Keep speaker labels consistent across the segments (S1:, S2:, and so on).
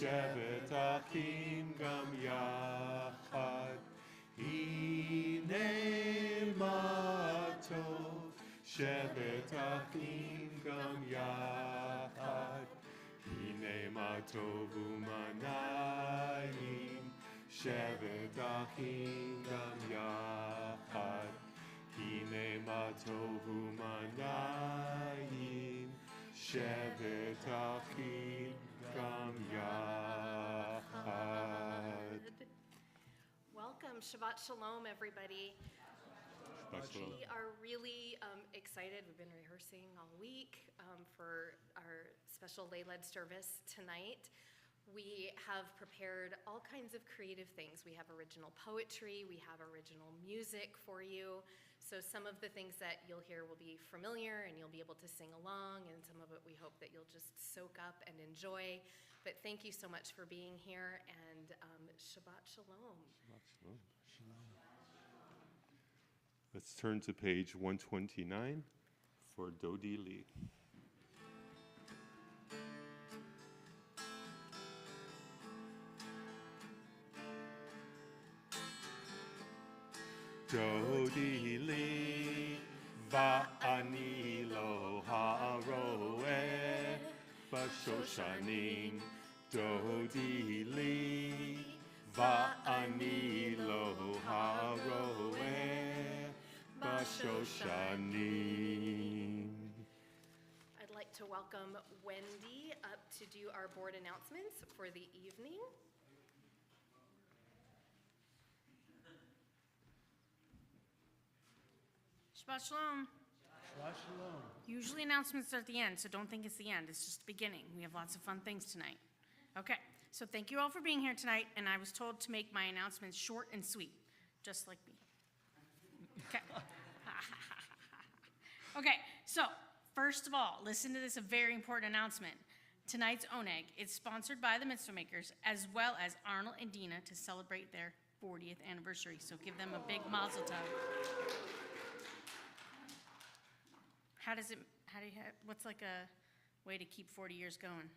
S1: שבת אחים גם יחד, הנה מה טוב, שבת אחים גם יחד, הנה מה טוב ומה נעים, שבת אחים גם יחד, הנה מה טוב ומה נעים, שבת אחים גם יחד.
S2: Welcome, Shabbat Shalom, everybody.
S1: Shabbat Shalom.
S2: We are really excited. We've been rehearsing all week for our special lay-led service tonight. We have prepared all kinds of creative things. We have original poetry, we have original music for you. So some of the things that you'll hear will be familiar and you'll be able to sing along, and some of it we hope that you'll just soak up and enjoy. But thank you so much for being here, and Shabbat Shalom.
S1: Shabbat Shalom. Let's turn to page 129 for Dodi Lee. Dodi li va'ani lo ha'roeh b'shoshanim. Dodi li va'ani lo ha'roeh b'shoshanim.
S2: I'd like to welcome Wendy up to do our board announcements for the evening.
S3: Shabbat Shalom.
S4: Shabbat Shalom.
S3: Usually announcements are at the end, so don't think it's the end. It's just the beginning. We have lots of fun things tonight. Okay, so thank you all for being here tonight, and I was told to make my announcements short and sweet, just like me. Okay. Okay, so first of all, listen to this, a very important announcement. Tonight's Oneg is sponsored by the Mitzvah Makers, as well as Arnold and Dina, to celebrate their 40th anniversary, so give them a big mazel tov. What's like a way to keep 40 years going?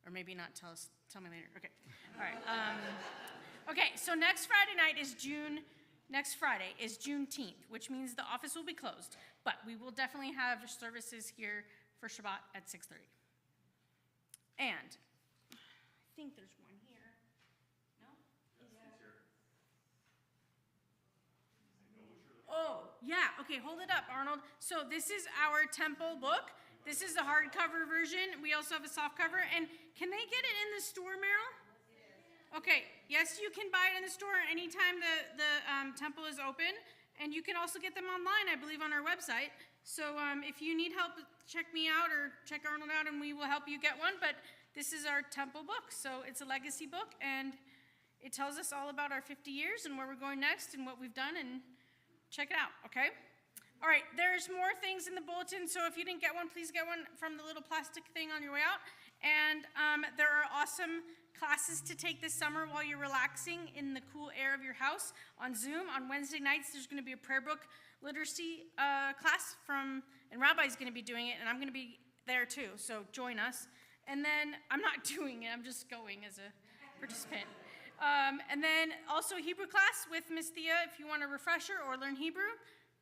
S3: Or maybe not, tell me later. Okay, all right. Okay, so next Friday is Juneteenth, which means the office will be closed, but we will definitely have services here for Shabbat at 6:30. And I think there's one here. No? Oh, yeah, okay, hold it up, Arnold. So this is our temple book. This is the hardcover version. We also have a soft cover. And can they get it in the store, Meryl? Okay, yes, you can buy it in the store anytime the temple is open. And you can also get them online, I believe, on our website. So if you need help, check me out or check Arnold out and we will help you get one. But this is our temple book. So it's a legacy book and it tells us all about our 50 years and where we're going next and what we've done, and check it out, okay? All right, there's more things in the bulletin, so if you didn't get one, please get one from the little plastic thing on your way out. And there are awesome classes to take this summer while you're relaxing in the cool air of your house on Zoom. On Wednesday nights, there's going to be a prayer book literacy class and Rabbi's going to be doing it, and I'm going to be there too, so join us. And then, I'm not doing it, I'm just going as a participant. And then also Hebrew class with Miss Thea if you want a refresher or learn Hebrew.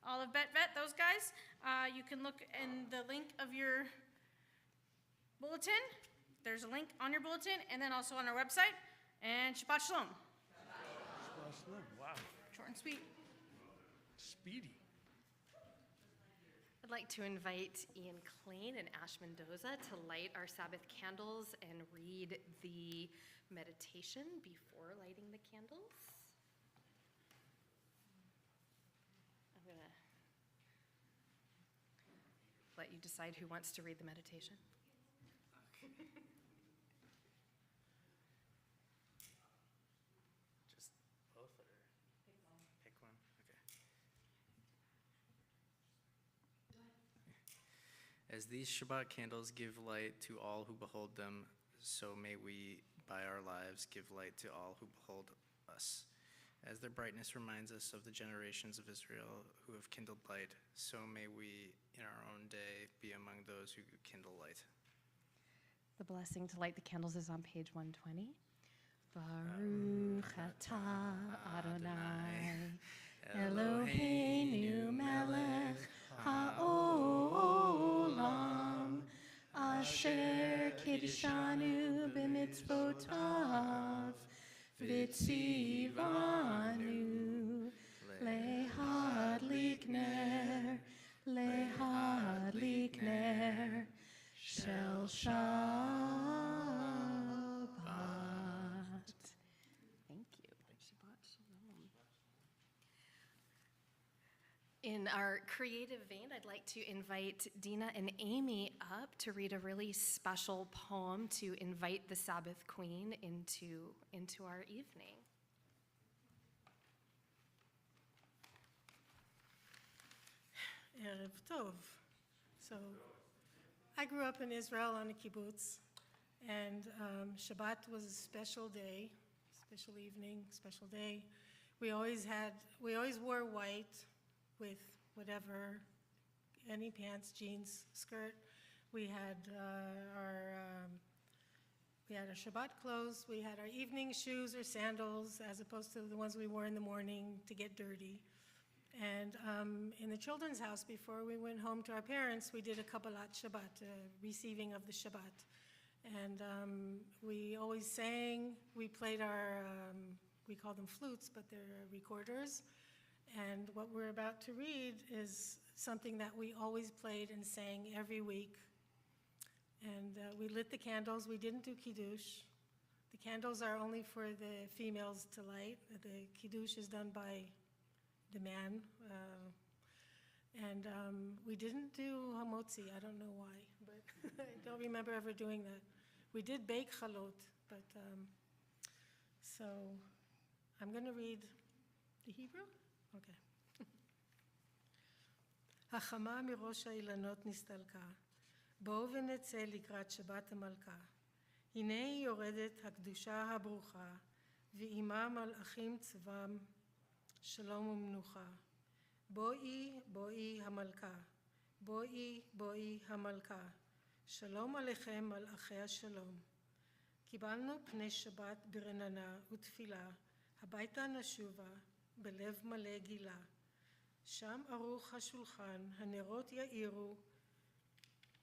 S3: Olive, Bet, those guys. You can look in the link of your bulletin. There's a link on your bulletin and then also on our website. And Shabbat Shalom.
S4: Shabbat Shalom. Wow.
S3: Short and sweet.
S4: Speedy.
S2: I'd like to invite Ian Klein and Ash Mendoza to light our Sabbath candles and read the meditation before lighting the candles. I'm going to let you decide who wants to read the meditation.
S5: Just both or pick one? Okay. As these Shabbat candles give light to all who behold them, so may we, by our lives, give light to all who behold us. As their brightness reminds us of the generations of Israel who have kindled light, so may we, in our own day, be among those who kindle light.
S2: The blessing to light the candles is on page 120. Baruch atah Adonai Eloheinu melech haolam asher kiddushanu b'mitzvotav v'tzivanu lehadlik ner shel Shabbat. Thank you. Shabbat Shalom. In our creative vein, I'd like to invite Dina and Amy up to read a really special poem to invite the Sabbath Queen into our evening.
S6: Erev Tov. So, I grew up in Israel on a kibbutz, and Shabbat was a special day, special evening, special day. We always wore white with whatever, any pants, jeans, skirt. We had our Shabbat clothes. We had our evening shoes or sandals, as opposed to the ones we wore in the morning to get dirty. And in the children's house, before we went home to our parents, we did a Kabbalat Shabbat, receiving of the Shabbat. And we always sang. We played our, we call them flutes, but they're recorders. And what we're about to read is something that we always played and sang every week. And we lit the candles. We didn't do Kiddush. The candles are only for the females to light. The Kiddush is done by the man. And we didn't do hamotzi. I don't know why, but I don't remember ever doing that. We did bake chalot, but so I'm going to read the Hebrew? Okay. החמה מראש האילנות נסתלקה, בואו ונצא לקראת שבת המלכה. הנה היא יורדת הקדושה הברוכה, ועימה מלאכים צבם, שלום ומנוחה. בואי, בואי המלכה, בואי, בואי המלכה, שלום עליכם מלאכי השלום. קיבלנו פני שבת ברננה ותפילה, הביתה נשובה, בלב מלא גילה. שם ערוך השולחן, הנרות יאירו,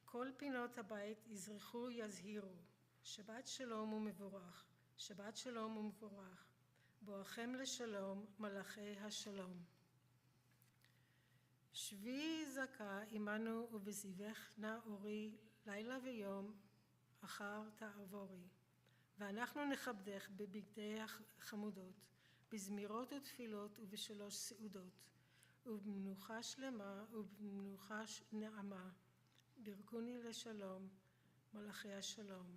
S6: כל פינות הבית יזרחו יזהירו. שבת שלום ומבורך, שבת שלום ומבורך. בואכם לשלום, מלאכי השלום. שבי זכה עמנו ובסביבך נא אורי, לילה ויום אחר תעבורי. ואנחנו נכבדך בבגדי החמודות, בזמירות ותפילות ובשלוש סעודות, ובמנוחה שלמה ובמנוחה נעמה. ברכוני לשלום, מלאכי השלום.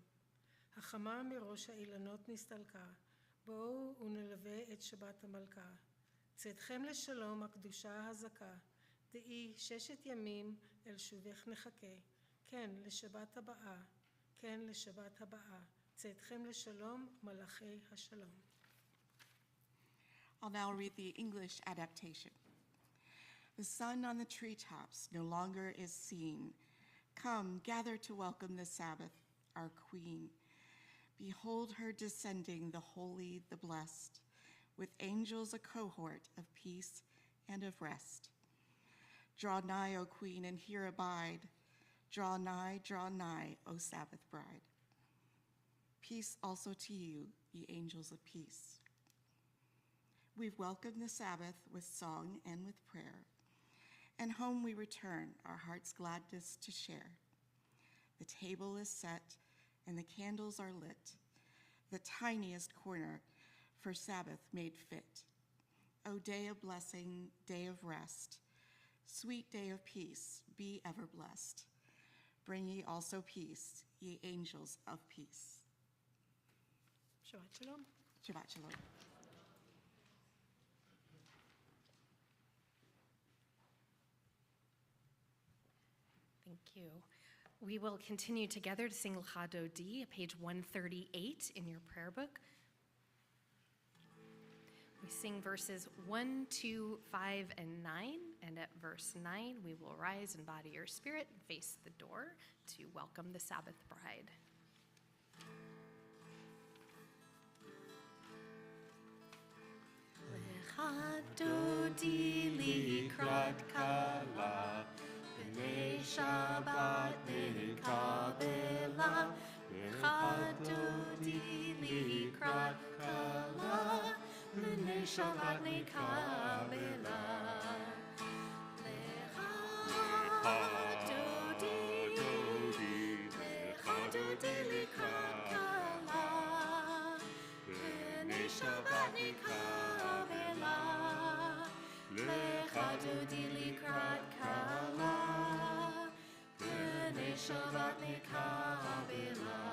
S6: החמה מראש האילנות נסתלקה, בואו ונלווה את שבת המלכה. צאתכם לשלום הקדושה הזכה, דעי 6 ימים אל שובך נחכה. כן, לשבת הבאה, כן, לשבת הבאה. צאתכם לשלום, מלאכי השלום.
S7: I'll now read the English adaptation. The sun on the treetops no longer is seen. Come, gather to welcome the Sabbath, our Queen. Behold her descending, the holy, the blessed, with angels a cohort of peace and of rest. Draw nigh, O Queen, and here abide. Draw nigh, O Sabbath bride. Peace also to you, ye angels of peace. We've welcomed the Sabbath with song and with prayer, and home we return, our heart's gladness to share. The table is set, and the candles are lit, the tiniest corner for Sabbath made fit. O day of blessing, day of rest, sweet day of peace, be ever blessed. Bring ye also peace, ye angels of peace.
S6: Shabbat Shalom.
S7: Shabbat Shalom.
S2: Thank you. We will continue together to sing L'cha Dodi, page 138 in your prayer book. We sing verses 1, 2, 5, and 9, and at verse 9, we will rise in body or spirit and face the door to welcome the Sabbath bride. Adodi likrat kala, b'nei Shabbat nekabela. Adodi likrat kala, b'nei Shabbat nekabela. Adodi likrat kala, b'nei Shabbat nekabela. Lecha dodi likrat kala, b'nei Shabbat nekabela.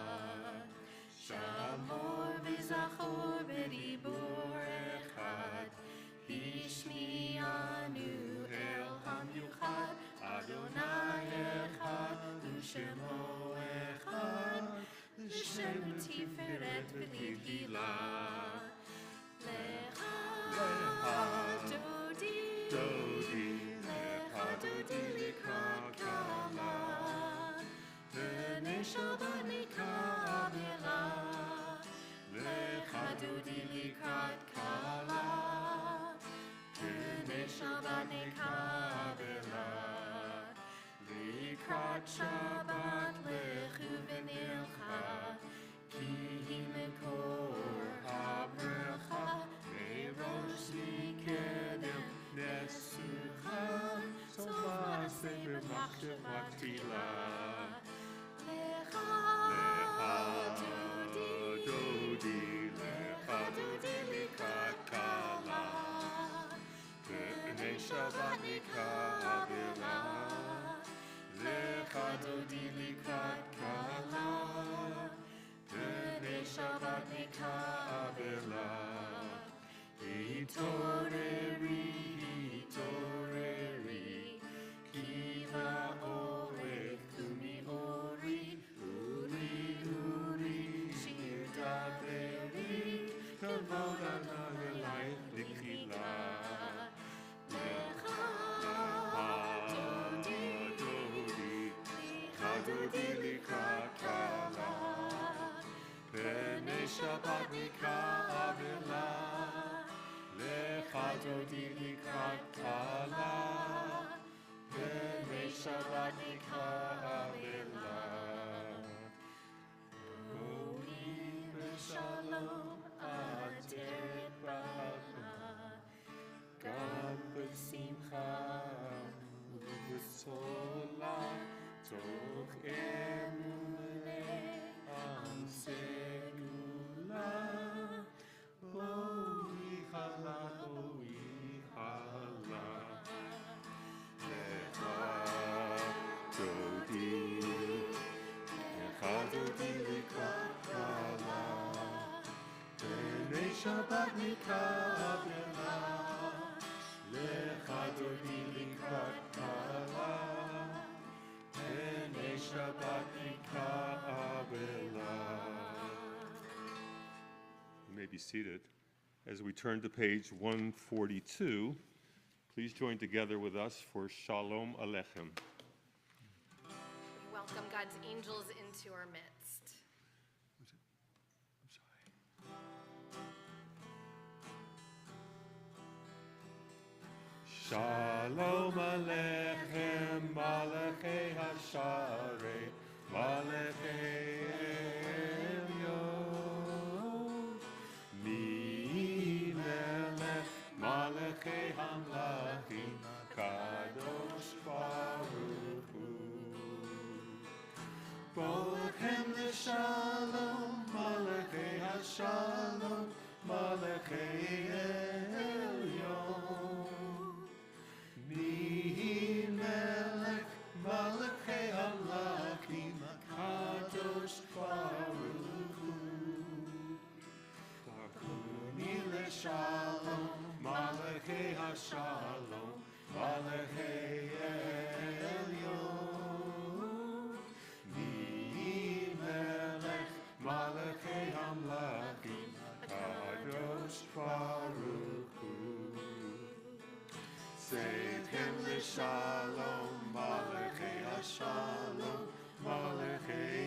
S2: Shamor v'zachor b'dibur echad, Hishmi'anu el hamyuchad, Adonai echad, u'shemo echad, L'shem tiferet v'litgila. Lecha dodi, lecha dodi likrat kala, b'nei Shabbat nekabela. Lecha dodi likrat kala, b'nei Shabbat nekabela. Likrat Shabbat lechu v'nilcha, ki hi mekor habracha, merosh mikedem nesucha, sof ma'aseh b'machshava tefila. Lecha dodi, lecha dodi likrat kala, b'nei Shabbat nekabela. Lecha dodi likrat kala, b'nei Shabbat nekabela. Hitoreri, hitoreri, ki va'orech u'mi'ori, uri, uri, shir daveri, kavod Adonai elayich l'tchila. Adodi likrat kala, b'nei Shabbat nekabela. Lecha dodi likrat kala, b'nei Shabbat nekabela. Ro'im b'shalom aderet bracha, gam b'simcha u'b'sola. Toch emune am segula, oi hala, lecha dodi likrat kala, b'nei Shabbat nekabela. Lecha dodi likrat kala, b'nei Shabbat nekabela. You may be seated. As we turn to page 142, please join together with us for Shalom Aleichem. We welcome God's angels into our midst.
S1: Shalom Aleichem, Malachei Hasharei, Malachei Elyon, Mi Melech, Malachei Hamlachim, Kadosh Baruch Hu. Bolchem l'Shalom, Malachei Hashalom, Malachei Elyon. Mi melech malachei hamlachim kadosh baruch hu. Barkuni l'shalom malachei hashalom malachei elyon. Mi melech malachei hamlachim kadosh baruch hu. Seitchem l'shalom, malachei hashalom, malachei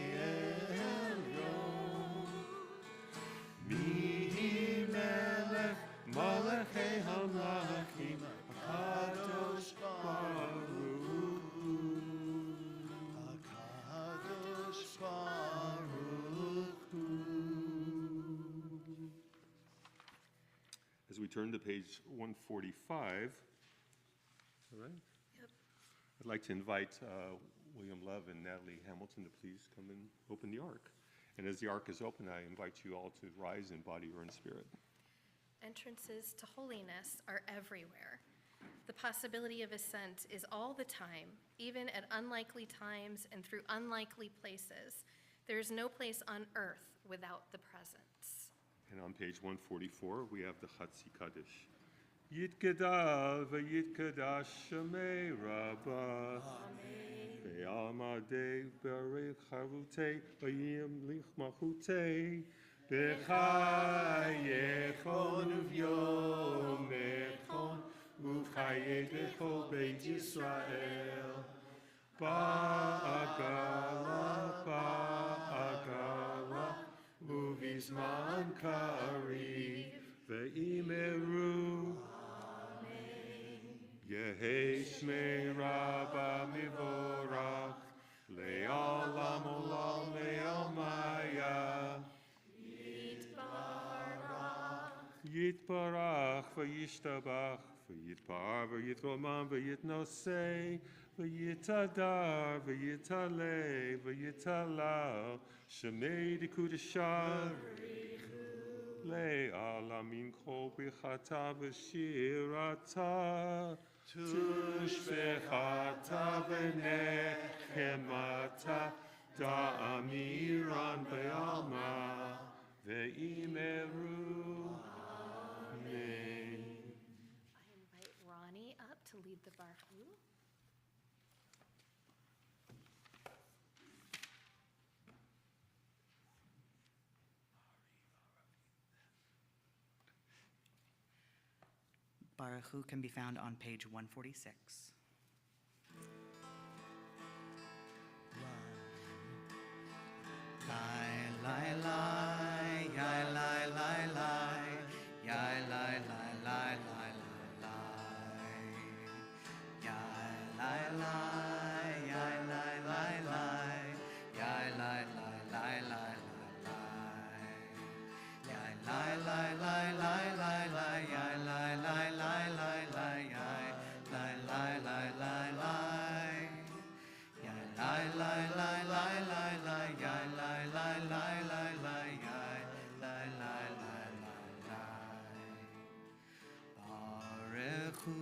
S1: elyon. Mi melech, malachei hamlachim, As we turn to page 145, all right?
S2: Yep.
S1: I'd like to invite William Love and Natalie Hamilton to please come and open the ark. And as the ark is open, I invite you all to rise in body or in spirit.
S2: Entrances to holiness are everywhere. The possibility of ascent is all the time, even at unlikely times and through unlikely places. There is no place on earth without the presence.
S1: And on page 144, we have the Chatzi Kaddish. Yitgadal v'yitgadash Shemei Rabbah. Ve'amadei berech harutei v'yimlich malchutei. B'chayechon uv'yomechon uv'chayedecho beit Yisrael. Ba'agala uv'izman kariv ve'imeru. Yehi Shmei Rabba Mivorach, Le'olam Olam Le'omaya. Yitbarach v'yishtabach, v'yitbar v'yitromam v'yitnosei, v'yitadar v'yitalei v'yitalal, Shemei Dikudashah. Le'ala mincho b'chata v'shirata, tushbechata v'nechemata, da'amiran be'alma, ve'imeru. Amen.
S2: I invite Ronnie up to lead the Barhu.
S8: Baruch Hu can be found on page 146. Lai, lai, lai, yai, lai, lai, lai, yai, lai, lai, lai, lai, lai, yai, lai, lai, yai, lai, lai, lai, yai, lai, lai, lai, lai, lai, lai, lai, lai, lai, lai, lai, yai, lai, lai, lai, lai, lai, yai, lai, lai, lai, lai, lai, yai, lai, lai, lai, lai, lai, lai, yai, lai, lai, lai, lai, lai, yai, lai, lai, lai, lai, lai. Baruch Hu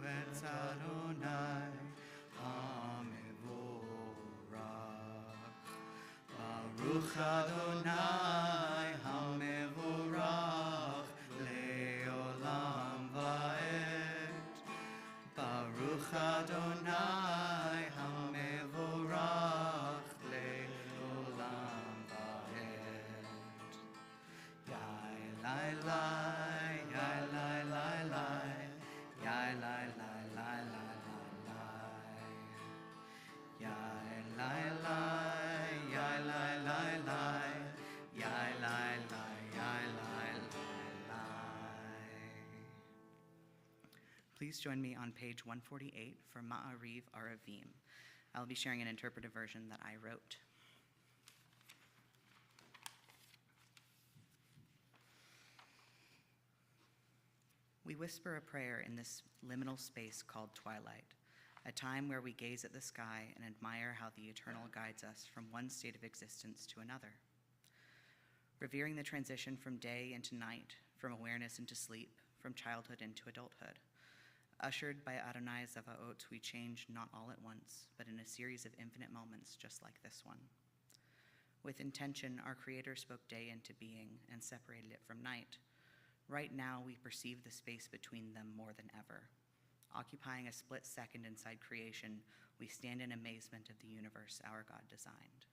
S8: et Adonai HaMevorach. Baruch Adonai HaMevorach le'olam va'ed. Baruch Adonai HaMevorach le'olam va'ed. Yai lai lai, yai lai lai lai, yai lai lai lai lai lai lai. Yai lai lai, yai lai lai lai, yai lai lai, yai lai lai lai. Please join me on page 148 for Ma'ariv Aravim. I'll be sharing an interpretive version that I wrote. We whisper a prayer in this liminal space called twilight, a time where we gaze at the sky and admire how the eternal guides us from one state of existence to another. Revering the transition from day into night, from awareness into sleep, from childhood into adulthood. Ushered by Adonai Zavaot, we change not all at once, but in a series of infinite moments just like this one. With intention, our Creator spoke day into being and separated it from night. Right now, we perceive the space between them more than ever. Occupying a split second inside creation, we stand in amazement of the universe our God designed.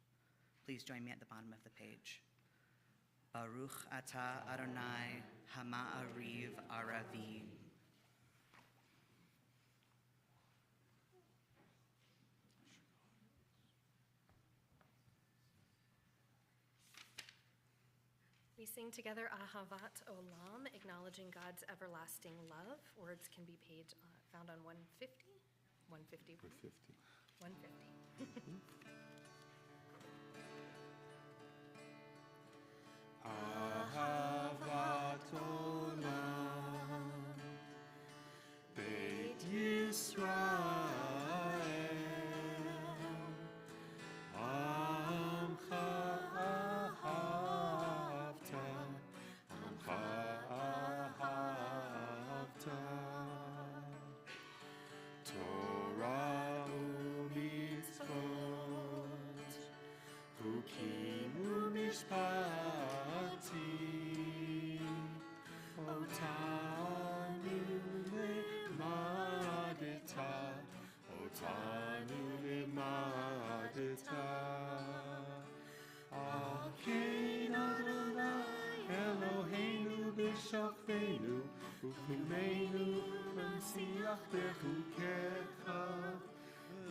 S8: Please join me at the bottom of the page. Baruch atah Adonai Hama'ariv Aravim.
S2: We sing together Ahavat Olam, acknowledging God's everlasting love. Words can be found on 150, 151, 150.
S1: Ahavat Olam.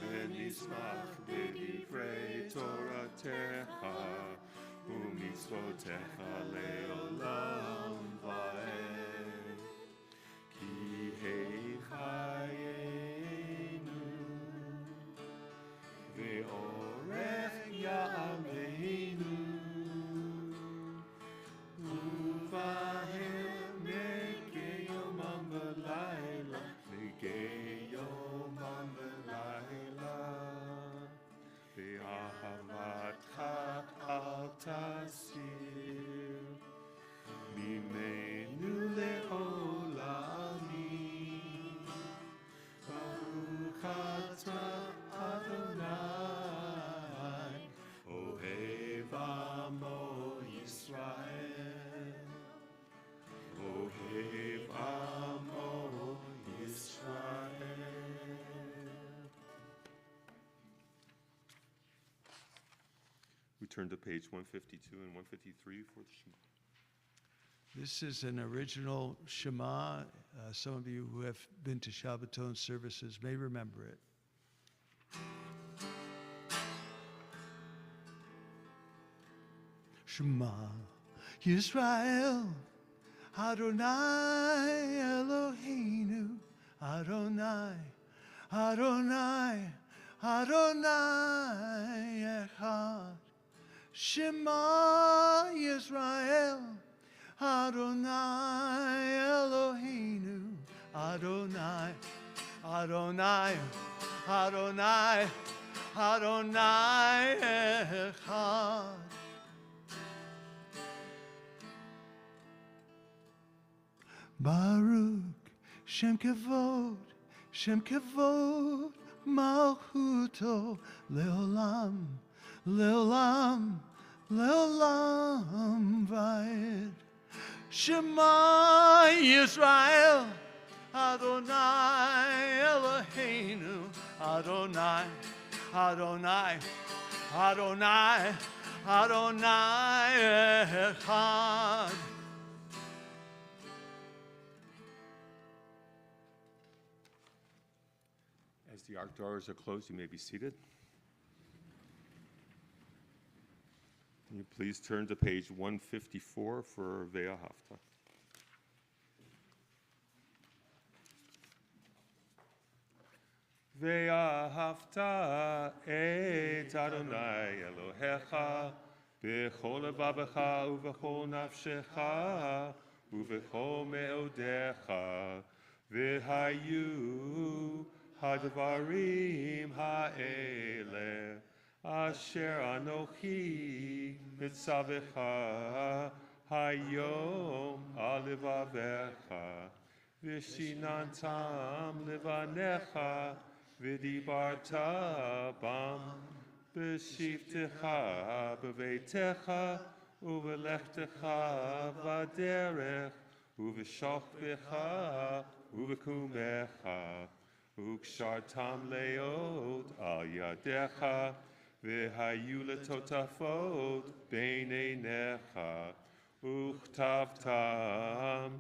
S1: ונשמח בדברי תורתך ומצוותיך לעולם ועד. כי חיינו ואורך ימינו ובהם נגי יומם ולילה, נגי יומם ולילה. ואהבתך אל תסיר ממנו לעולמים. ברוך אתה אדוני אוהב עמו ישראל, אוהב עמו ישראל. We turn to page 152 and 153 for the Shema.
S4: This is an original Shema. Some of you who have been to Shabbaton services may remember it. Shema Yisrael, Adonai Eloheinu, Adonai, Adonai, Adonai Echad. Shema Yisrael, Adonai Eloheinu, Adonai, Adonai, Adonai, Adonai Echad. Baruch Shem Kavod, Shem Kavod, Malchuto, Leolam, Leolam, Leolam Vaed. Shema Yisrael, Adonai Eloheinu, Adonai, Adonai, Adonai, Adonai Echad.
S1: As the ark doors are closed, you may be seated. Can you please turn to page 154 for Ve'ahavta. Ve'ahavta et Adonai Elohecha b'chol levavecha u'b'chol nafshecha u'b'chol me'odecha v'hayu hadvarim ha'ele asher anochi mitzavecha hayom alevavecha v'shinantam levanecha v'dibarta bam b'shivtecha b'veitecha u'v'lechtecha v'derech u'v'shokbecha u'v'kumecha u'kshartam leot al yadecha v'hayu letotafot bein einecha u'chtavtam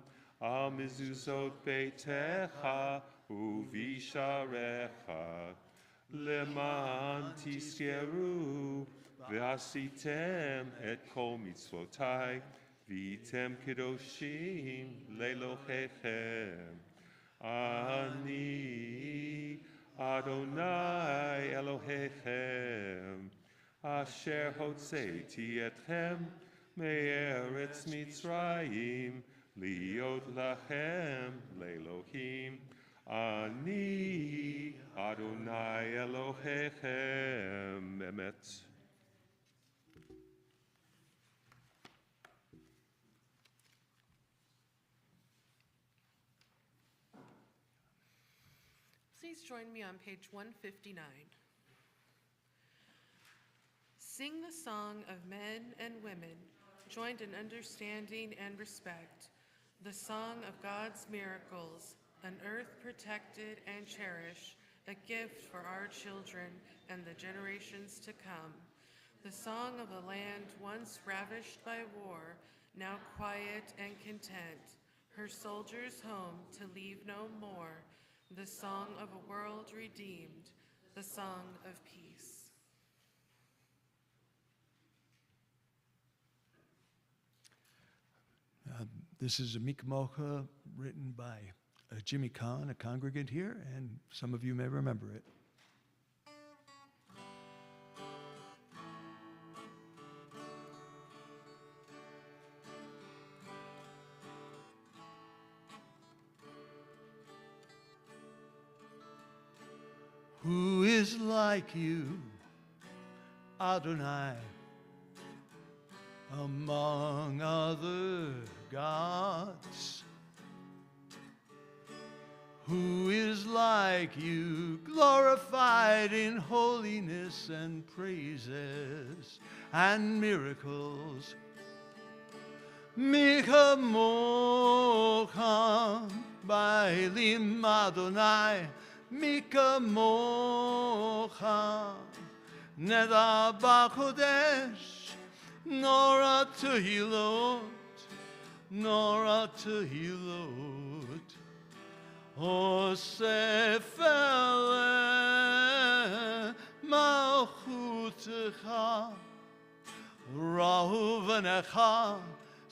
S1: al mezuzot beitecha u'visharecha leman tiskeru v'asitem et kol mitzvotai v'item kedoshim lelohechem. Ani Adonai Elohechem asher hotzeiti etchem me'eretz Mitzrayim liot lachem le'Elohim Ani Adonai Elohechem Emet.
S9: Please join me on page 159. Sing the song of men and women, joined in understanding and respect, the song of God's miracles, an earth protected and cherished, a gift for our children and the generations to come. The song of a land once ravished by war, now quiet and content, her soldiers home to leave no more, the song of a world redeemed, the song of peace.
S4: This is a Mikamocha written by Jimmy Kahn, a congregant here, and some of you may remember it. Who is like you, Adonai, among other gods? Who is like you, glorified in holiness and praises and miracles? Mikamocha ba'elim Adonai, Mikamocha neda b'kodesh, nora tehilot, nora tehilot, osef ele malchutecha, rahu v'necha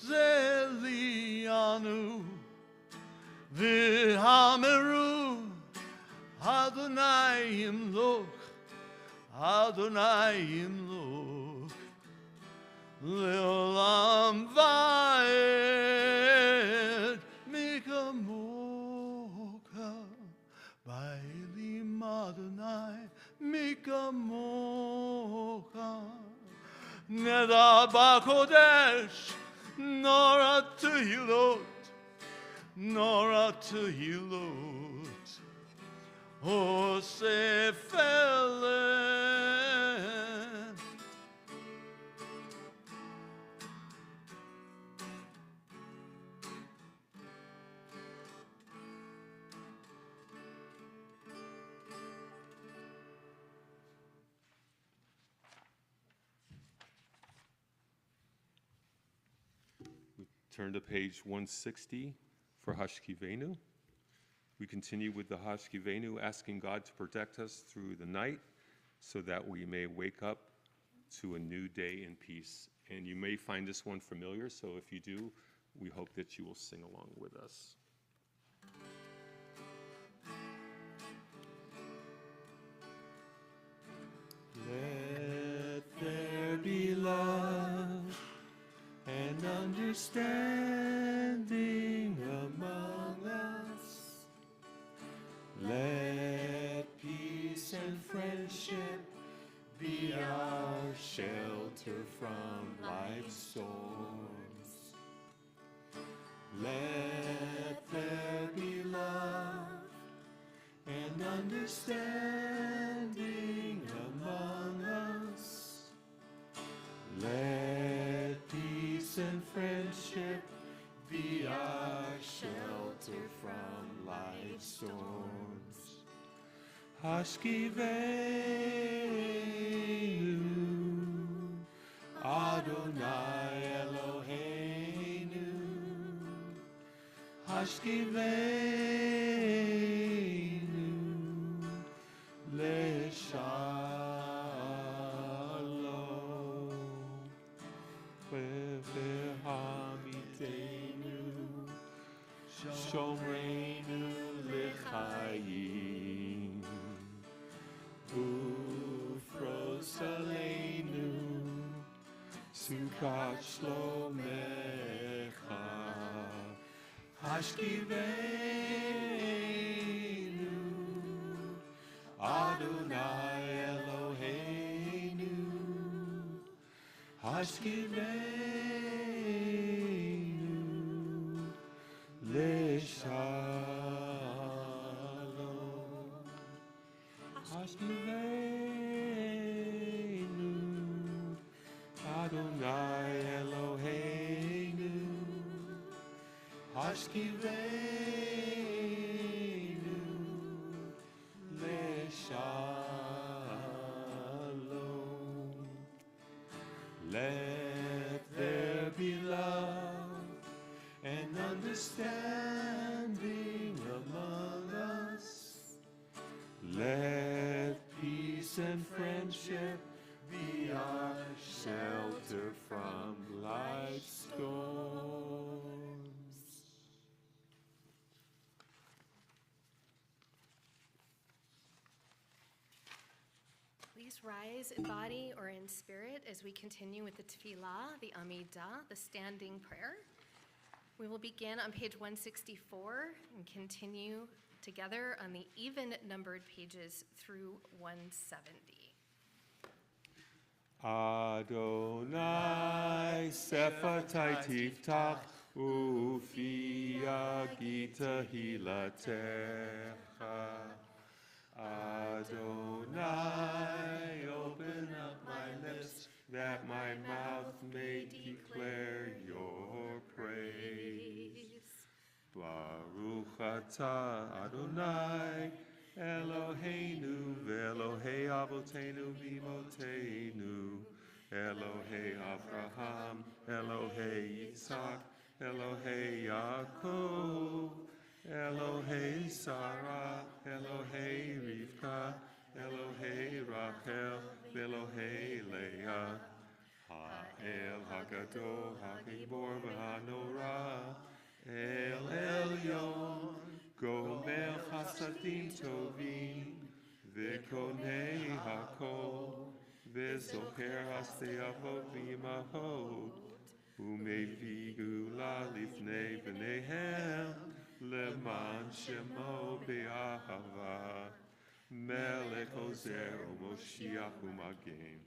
S4: zelianu, v'hameru Adonai imloch, Adonai imloch, leolam va'ed, Mikamocha ba'elim Adonai, Mikamocha neda b'kodesh, nora tehilot, nora tehilot, osef ele.
S1: Turn to page 160 for Hashkivenu. We continue with the Hashkivenu, asking God to protect us through the night so that we may wake up to a new day in peace. And you may find this one familiar, so if you do, we hope that you will sing along with us. Let there be love and understanding among us. Let peace and friendship be our shelter from life's storms. Let there be love and understanding among us. Let peace and friendship be our shelter from life's storms. Hashkivenu, Adonai Eloheinu. Hashkivenu, leShalom. Ve'hamitenu, Shomreinu lechayim. Ufros aleinu, Shabbat Shalom. Hashkivenu, Adonai Eloheinu, Hashkiveinu Leshalom. Hashkiveinu, Adonai Eloheinu, Hashkiveinu Leshalom. Let there be love and understanding among us. Let peace and friendship be our shelter from life's storms.
S2: Please rise in body or in spirit as we continue with the tefillah, the amidah, the standing prayer. We will begin on page 164 and continue together on the even-numbered pages through 170.
S1: Adonai Sephatai Tiftach Ufi Agita Hilatecha. Adonai, open up my lips that my mouth may declare your praise. Baruch atah Adonai Eloheinu ve'Elohei Avotenu v'Imotenu, Elohei Avraham, Elohei Yitzhak, Elohei Yaakov, Elohei Sarah, Elohei Rivka, Elohei Rachel, Elohei Leah, Ha'el HaGadol, HaGibor v'Hanorah, El Elyon, Gomer Chasadim Tovim, V'Konei HaKol, V'Zocher Hasteavot V'Imahot, U'Mevi Gula Lifnei B'neihem, Leman Shemo Be'ahava, Melech Ozer U'Moshiach U'Magen,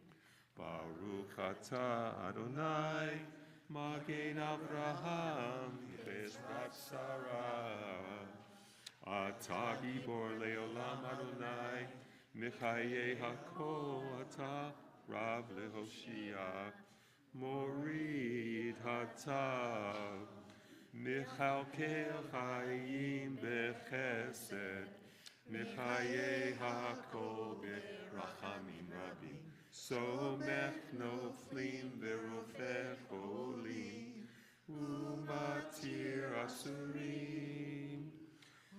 S1: Baruch atah Adonai, Magen Avraham, Bezrat Sarah. Atah Gibor Leolam Adonai, Michaye Hakol Atah, Rav Lehoshia, Morid Hatav, Michalkel Chaim Bechesed, Michaye Hakol Berachamim Rabim, Somech Noflim Verofech Olim, Umatir Asurim,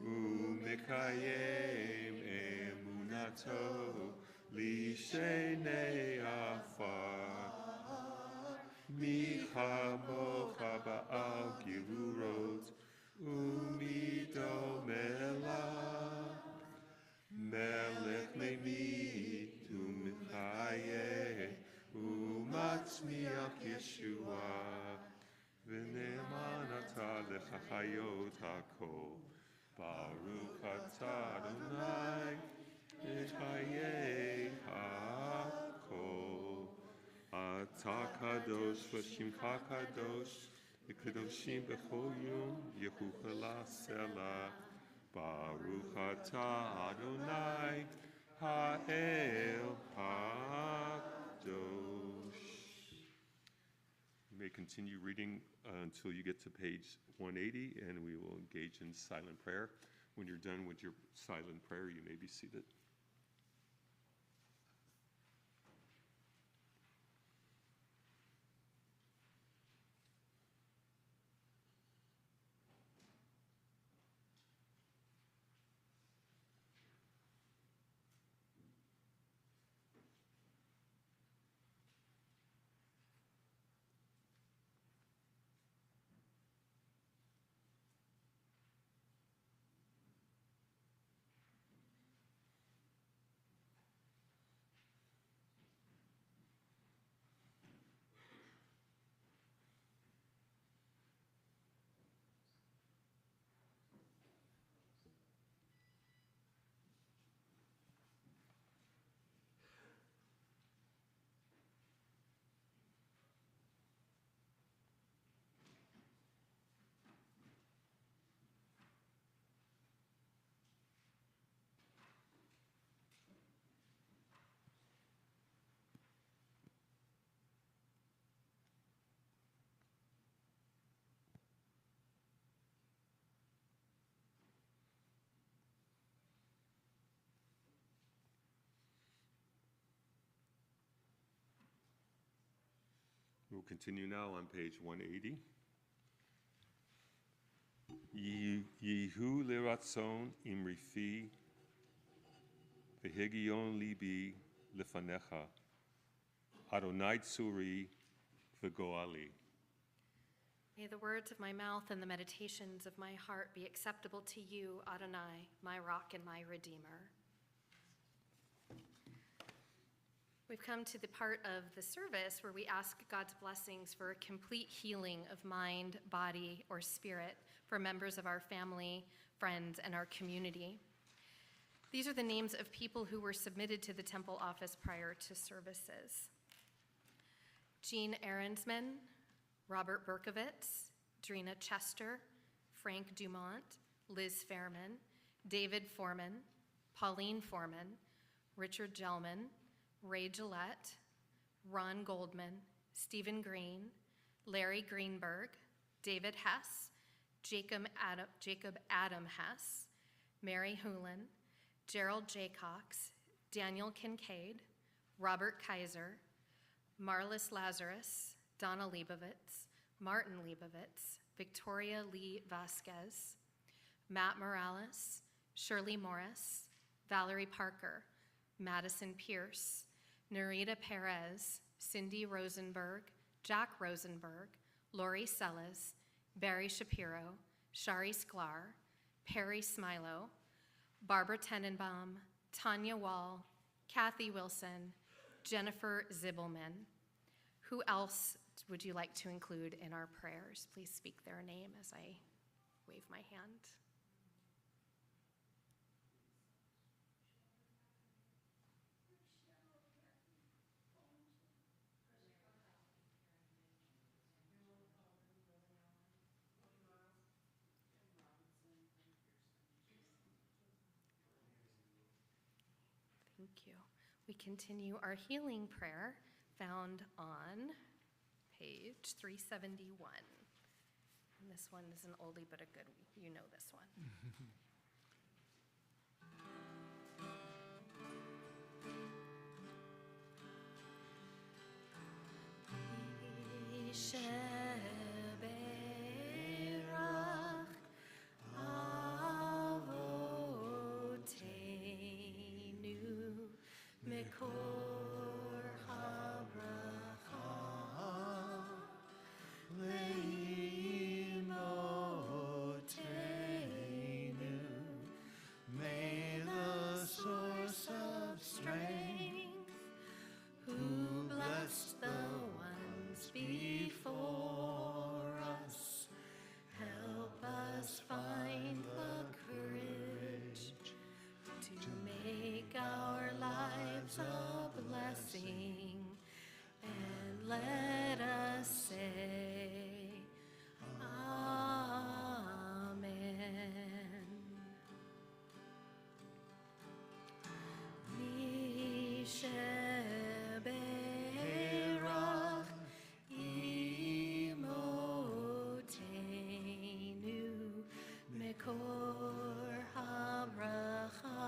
S1: Umekayem Emunato, Lishenei Afar, Michamocha Ba'al Givurot, Umido Melah, Melech Lemit, Umichaye, Umatzmiach Yeshua, V'ne'eman atah lechachayot hakol, Baruch atah Adonai, Michaye hakol. Atah kadosh v'shimcha kadosh, v'kadoshim b'chol yom, Yehucha la'selah. Baruch atah Adonai, ha'el ha'kadosh. You may continue reading until you get to page 180, and we will engage in silent prayer. When you're done with your silent prayer, you may be seated. We'll continue now on page 180. Yehu liratzon imrifi v'higion libi lefanecha Adonai tzuri v'goali.
S2: May the words of my mouth and the meditations of my heart be acceptable to you, Adonai, my rock and my redeemer. We've come to the part of the service where we ask God's blessings for a complete healing of mind, body, or spirit for members of our family, friends, and our community. These are the names of people who were submitted to the temple office prior to services. Jean Ahrensman, Robert Berkovitz, Drina Chester, Frank Dumont, Liz Fairman, David Foreman, Pauline Foreman, Richard Gelman, Ray Gillette, Ron Goldman, Stephen Green, Larry Greenberg, David Hess, Jacob Adam Hess, Mary Hoolan, Gerald Jaycox, Daniel Kincaid, Robert Kaiser, Marlis Lazarus, Donna Leibovitz, Martin Leibovitz, Victoria Lee Vasquez, Matt Morales, Shirley Morris, Valerie Parker, Madison Pierce, Narita Perez, Cindy Rosenberg, Jack Rosenberg, Lori Sellers, Barry Shapiro, Shari Sklar, Perry Smilo, Barbara Tenenbaum, Tanya Wall, Kathy Wilson, Jennifer Zibelman. Who else would you like to include in our prayers? Please speak their name as I wave my hand. Thank you. We continue our healing prayer found on page 371. And this one is an oldie but a good one. You know this one. And let us say, Amen. Misheberach imotenu mekor habracha.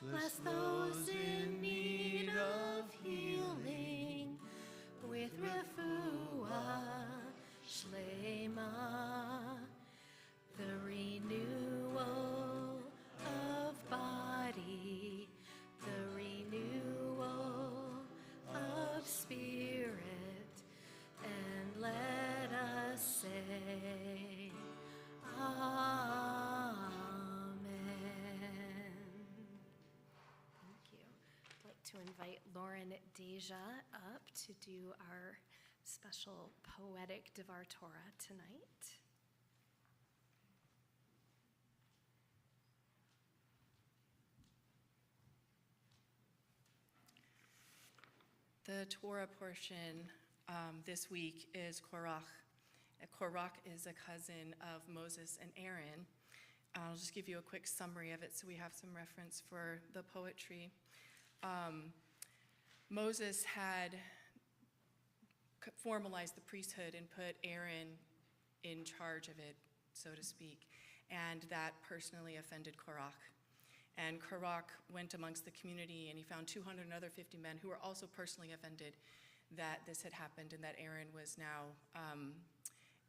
S2: Bless those in need of healing with refuah shlema, the renewal of body, the renewal of spirit, and let us say, to invite Lauren Deja up to do our special poetic Devar Torah tonight.
S10: The Torah portion this week is Korach. Korach is a cousin of Moses and Aaron. I'll just give you a quick summary of it so we have some reference for the poetry. Moses had formalized the priesthood and put Aaron in charge of it, so to speak, and that personally offended Korach. And Korach went amongst the community, and he found 250 men who were also personally offended that this had happened and that Aaron was now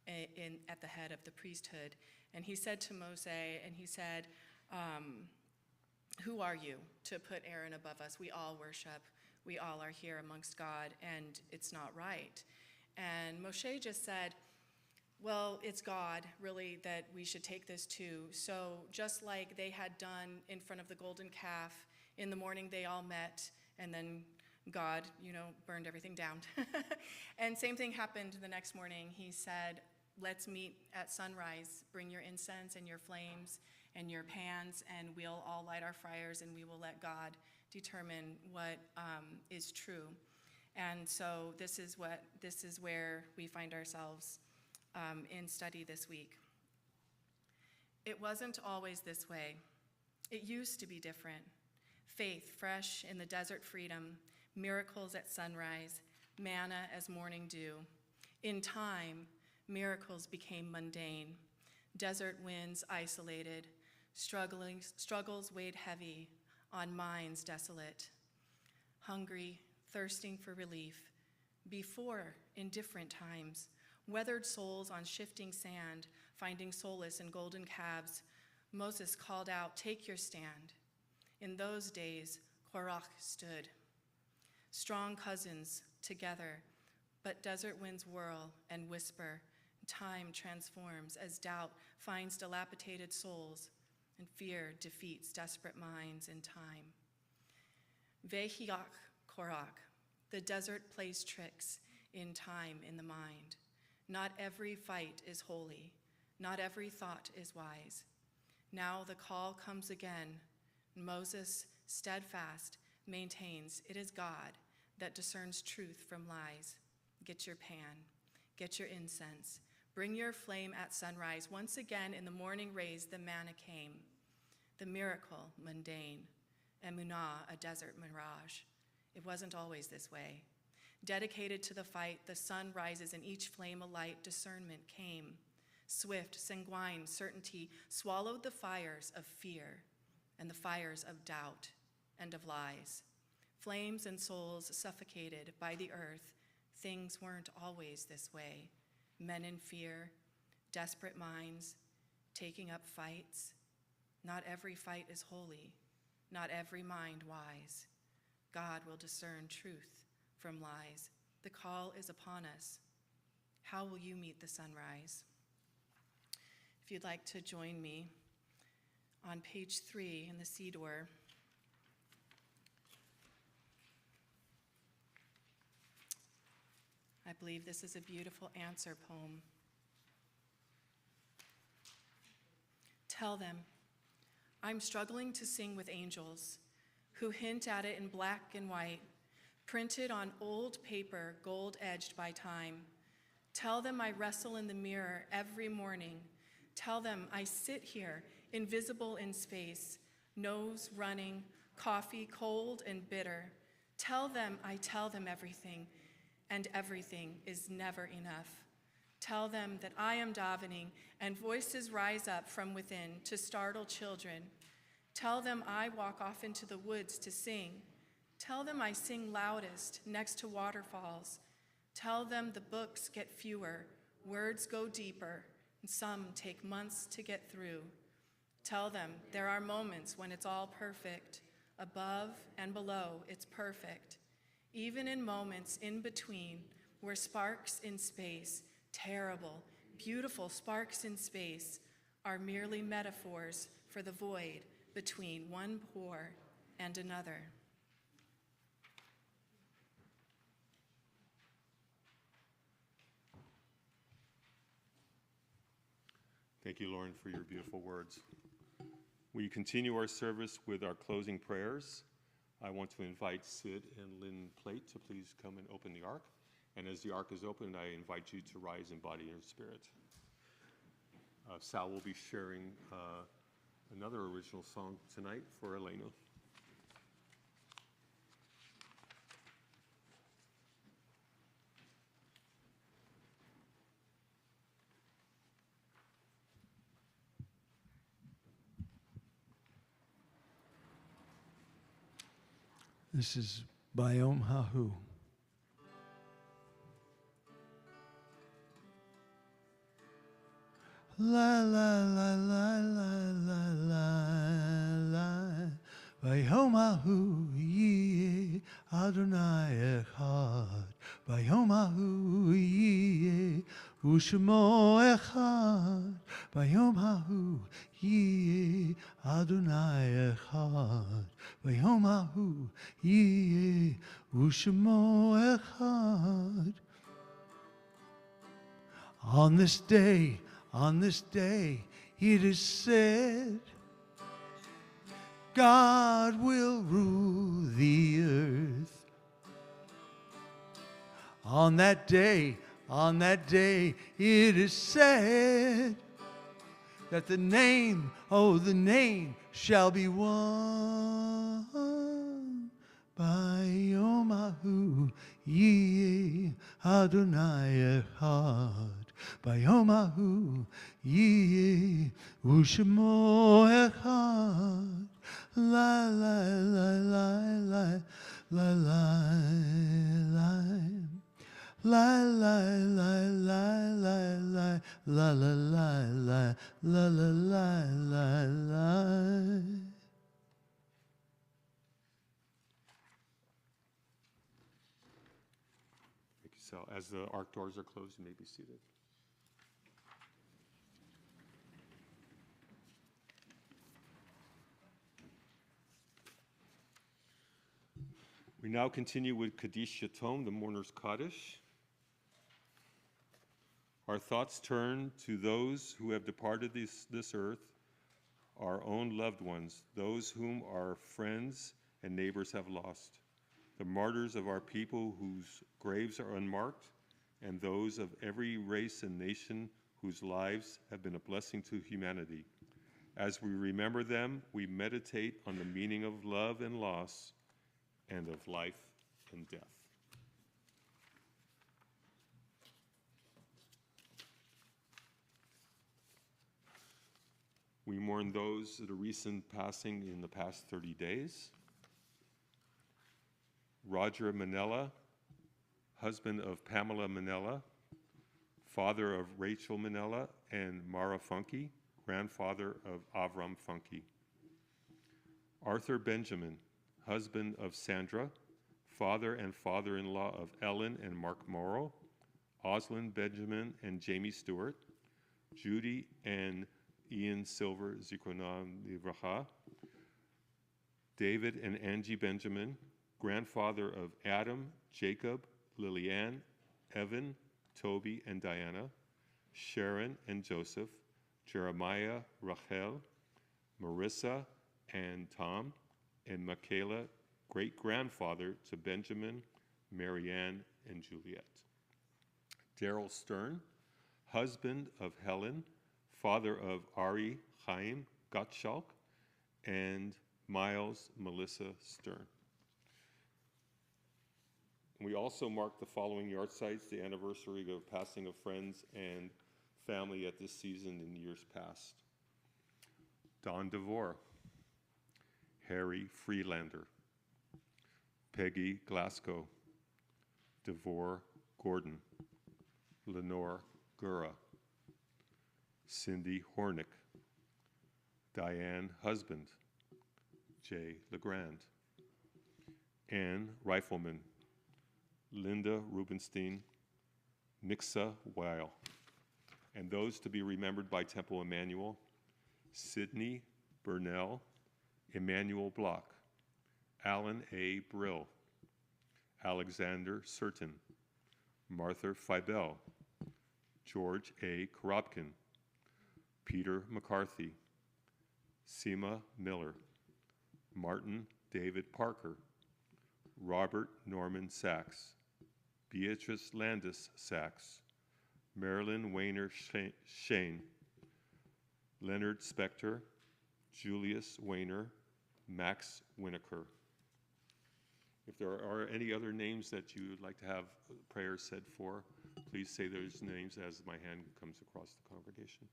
S10: at the head of the priesthood. And he said to Moses, and he said, who are you to put Aaron above us? We all worship. We all are here amongst God, and it's not right. And Moshe just said, well, it's God, really, that we should take this to. So just like they had done in front of the golden calf, in the morning they all met, and then God, burned everything down. And same thing happened the next morning. He said, let's meet at sunrise. Bring your incense and your flames and your pans, and we'll all light our fires, and we will let God determine what is true. And so this is where we find ourselves in study this week. It wasn't always this way. It used to be different. Faith fresh in the desert freedom, miracles at sunrise, manna as morning dew. In time, miracles became mundane. Desert winds isolated, struggles weighed heavy on minds desolate. Hungry, thirsting for relief. Before, in different times, weathered souls on shifting sand, finding solace in golden calves, Moses called out, take your stand. In those days, Korach stood. Strong cousins together, but desert winds whirl and whisper. Time transforms as doubt finds dilapidated souls, and fear defeats desperate minds in time. Vehiach Korach, the desert plays tricks in time in the mind. Not every fight is holy, not every thought is wise. Now the call comes again. Moses, steadfast, maintains it is God that discerns truth from lies. Get your pan, get your incense, bring your flame at sunrise. Once again in the morning rays the manna came, the miracle mundane, emunah, a desert mirage. It wasn't always this way. Dedicated to the fight, the sun rises in each flame alight, discernment came. Swift, sanguine certainty swallowed the fires of fear and the fires of doubt and of lies. Flames and souls suffocated by the earth. Things weren't always this way. Men in fear, desperate minds, taking up fights. Not every fight is holy, not every mind wise. God will discern truth from lies. The call is upon us. How will you meet the sunrise? If you'd like to join me on page 3 in the Siddur, I believe this is a beautiful answer poem. Tell them, I'm struggling to sing with angels who hint at it in black and white, printed on old paper, gold-edged by time. Tell them I wrestle in the mirror every morning. Tell them I sit here, invisible in space, nose running, coffee cold and bitter. Tell them I tell them everything, and everything is never enough. Tell them that I am davening, and voices rise up from within to startle children. Tell them I walk off into the woods to sing. Tell them I sing loudest next to waterfalls. Tell them the books get fewer, words go deeper, and some take months to get through. Tell them there are moments when it's all perfect. Above and below, it's perfect. Even in moments in between, where sparks in space, terrible, beautiful sparks in space, are merely metaphors for the void between one pore and another.
S1: Thank you, Lauren, for your beautiful words. We continue our service with our closing prayers. I want to invite Sid and Lynn Plate to please come and open the ark. And as the ark is opened, I invite you to rise in body and spirit. Sal will be sharing another original song tonight for Elena.
S4: This is Bayom Hahu. La la la la la la la la. Bayom Hahu Yeh Adonai Echad. Bayom Hahu Yeh Ushmo Echad. Bayom Hahu Yeh Adonai Echad. Bayom Hahu Yeh Ushmo Echad. On this day, it is said, God will rule the earth. On that day, it is said that the name shall be one. Bayom Hahu Yeh Adonai Echad. Bayom Hahu Yeh Ushmo Echad. La la la la la la la la. La la la la la la la la la la la la la.
S1: Thank you, Sal. As the ark doors are closed, you may be seated. We now continue with Kaddish Yatom, the mourner's Kaddish. Our thoughts turn to those who have departed this earth, our own loved ones, those whom our friends and neighbors have lost, the martyrs of our people whose graves are unmarked, and those of every race and nation whose lives have been a blessing to humanity. As we remember them, we meditate on the meaning of love and loss, and of life and death. We mourn those that are recent passing in the past 30 days. Roger Manella, husband of Pamela Manella, father of Rachel Manella and Mara Funke, grandfather of Avram Funke. Arthur Benjamin, husband of Sandra, father and father-in-law of Ellen and Mark Morrow, Oslin Benjamin and Jamie Stewart, Judy and Ian Silver, Zikronam Livracha, David and Angie Benjamin, grandfather of Adam, Jacob, Lillian, Evan, Toby and Diana, Sharon and Joseph, Jeremiah, Rachel, Marissa and Tom, and Michaela, great-grandfather to Benjamin, Marianne, and Juliet. Daryl Stern, husband of Helen, father of Ari Chaim Gottschalk, and Miles Melissa Stern. We also mark the following yahrzeits, the anniversary of passing of friends and family at this season in years past. Don DeVore, Harry Freelander, Peggy Glasgow, DeVore Gordon, Lenore Gura, Cindy Hornick, Diane Husband, Jay Legrand, Ann Rifleman, Linda Rubenstein, Nixa Weil, and those to be remembered by Temple Emanuel, Sidney Burnell, Emmanuel Block, Alan A. Brill, Alexander Certain, Martha Fibel, George A. Korobkin, Peter McCarthy, Seema Miller, Martin David Parker, Robert Norman Sachs, Beatrice Landis Sachs, Marilyn Wayner Shane, Leonard Spector, Julius Wayner, Max Winokur. If there are any other names that you would like to have prayers said for, please say those names as my hand comes across the congregation.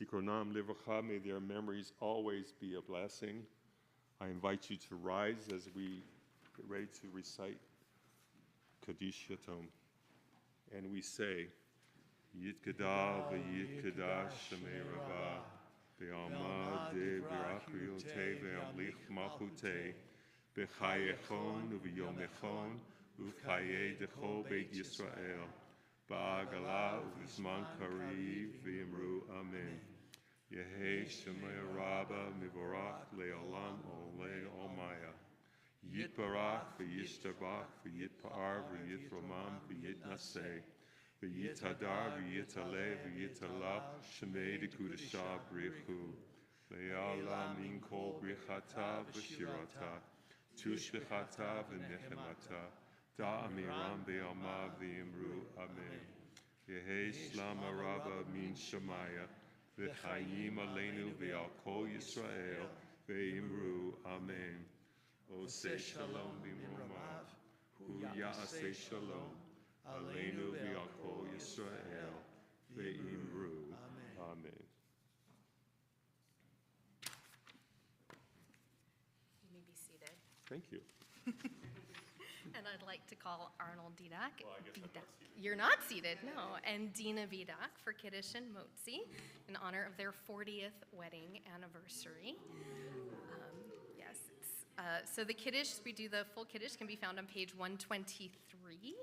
S1: Zikronam livracha, may their memories always be a blessing. I invite you to rise as we get ready to recite Kaddish Yatom. And we say, Yitkada v'yitkadash shemei rabah, ve'alma de v'rakriote ve'amlich malchute, b'chayechon u'v'yomechon u'chaye decho beit Yisrael, ba'agala u'v'zman kariv v'imru amen. Yehi shemei rabba mivorach le'olam olei olmaya. Yitbarach v'yishtabach v'yitpa'ar v'yitromam v'yitnaseh. V'yitadar v'yitaleh v'yitalach shemei dekudashah brichu. Le'ala min kol brichata v'shirata. Tushbechata v'nechemata. Da'amiram be'alma v'imru amen. Yehi shlama rabba min shemaya. V'chayim aleinu v'al kol Yisrael v'imru amen. Oseh shalom b'mromav, hu ya'aseh shalom, aleinu v'al kol Yisrael, ve'imru. Amen.
S2: You may be seated.
S1: Thank you.
S2: And I'd like to call Arnold Didak.
S1: Well, I guess I'm not seated.
S2: You're not seated, no. And Dina Vidak for Kiddush and Motzi in honor of their 40th wedding anniversary. Yes, so the Kiddush, we do the full Kiddush, can be found on page 123.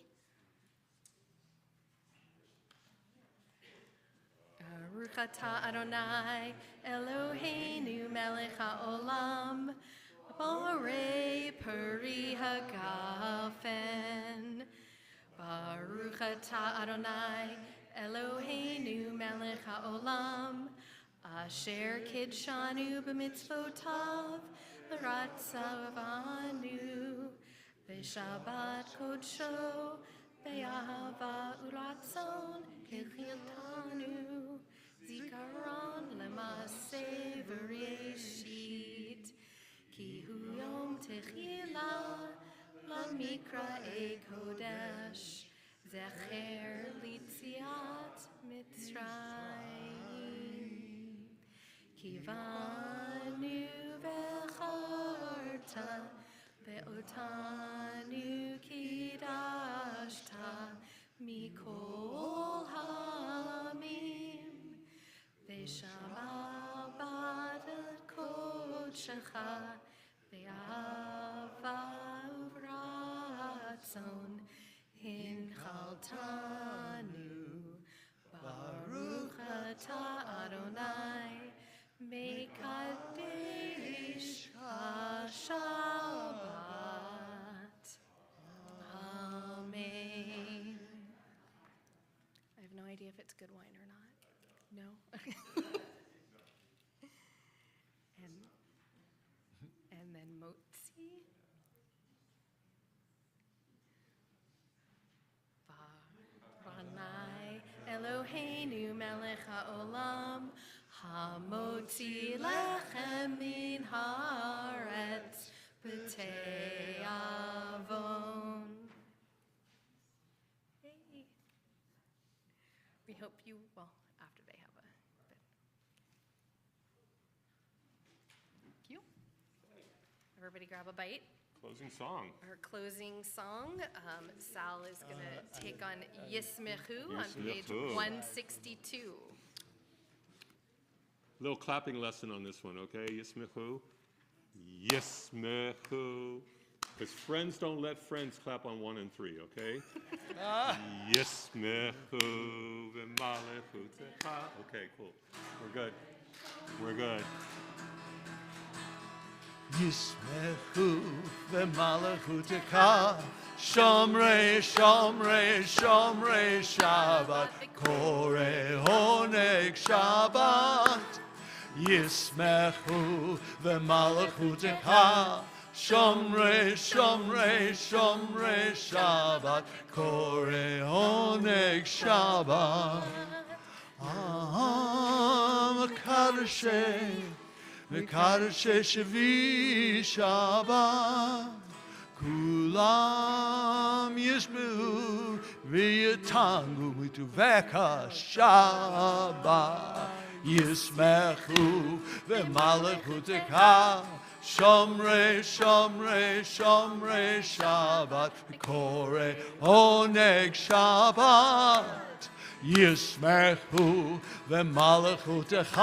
S2: Baruch atah Adonai Eloheinu melech haolam borei peri hagafen. Baruch atah Adonai Eloheinu melech haolam asher kidshanu b'mitzvotav l'ratzavanu v'shabbat kodsho be'ahava uratzon kechiltanu zikaron lemaseh v'reishit ki hu yom techila lamikra kodesh zecher litziat mitzrayim kivanu v'charta ve'otanu kidashta mikol ha'amim ve'shabat kodshecha ve'ava uvratzon hinchaltanu Baruch atah Adonai mekadesh ha-shabbat. Amen. I have no idea if it's good wine or not. No? and then motzi. Ranai Eloheinu melech haolam hamotzi lechem min haaretz b'tei avon. Hey. We hope you, well, after they have a bit. Thank you. Everybody grab a bite.
S1: Closing song.
S2: Our closing song, Sal is going to take on Yismechu on page
S1: Yismechu.
S2: 162.
S1: Little clapping lesson on this one, okay? Yismechu. Yismechu. Because friends don't let friends clap on 1 and 3, okay? Yismechu v'malechu techa. Okay, cool. We're good. We're good.
S4: Yismechu v'malachutecha, shomrei, shomrei, shomrei Shabbat, koreh honeg Shabbat. Yismechu v'malachutecha, shomrei, shomrei, shomrei Shabbat, koreh honeg Shabbat. Mekadashei, Mekadashei Shavi Shabbat, Kulam Yishmehu V'yatangu Mituveka Shabbat. ישמחו ומלכותך, שומרי שומרי שומרי שבת, וקורא עונג שבת. ישמחו ומלכותך,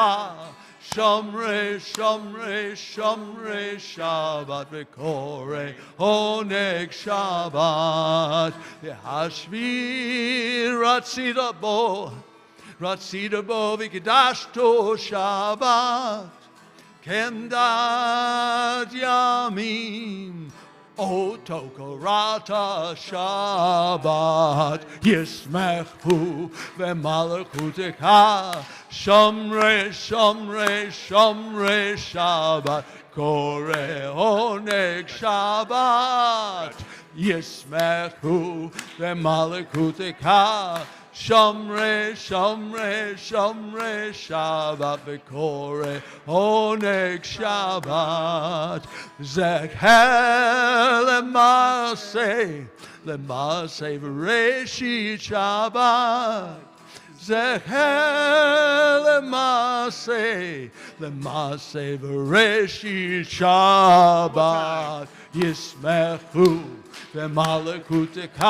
S4: שומרי שומרי שומרי שבת, וקורא עונג שבת. השביעי רצית בו וקדשתו שבת, כמדת ימים אותו קראת שבת. ישמחו ומלכותך, שומרי שומרי שומרי שבת, קורא עונג שבת. ישמחו ומלכותך, שומרי שומרי שומרי שבת, וקורא עונג שבת. זכר למעשה בראשית שבת, זכר למעשה בראשית שבת. ישמחו ומלכותך,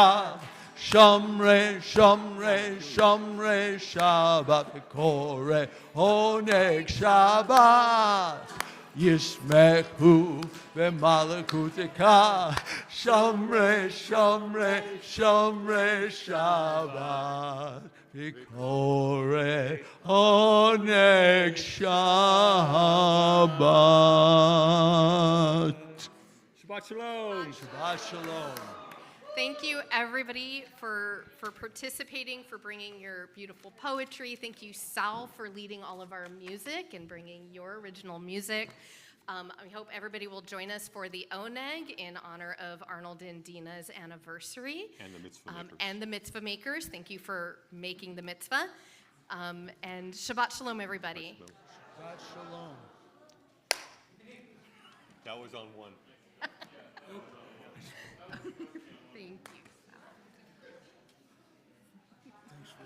S4: שומרי שומרי שומרי שבת, וקורא עונג שבת. ישמחו במלכותך, שומרי שומרי שומרי שבת, וקורא עונג שבת.
S1: Shabbat Shalom.
S4: Shabbat Shalom.
S2: Thank you, everybody, for participating, for bringing your beautiful poetry. Thank you, Sal, for leading all of our music and bringing your original music. I hope everybody will join us for the Oneg in honor of Arnold and Dina's anniversary.
S1: And the mitzvah makers.
S2: And the mitzvah makers. Thank you for making the mitzvah. And Shabbat Shalom, everybody.
S4: Shabbat Shalom.
S1: That was on one.
S2: Thank you.
S4: Thanks for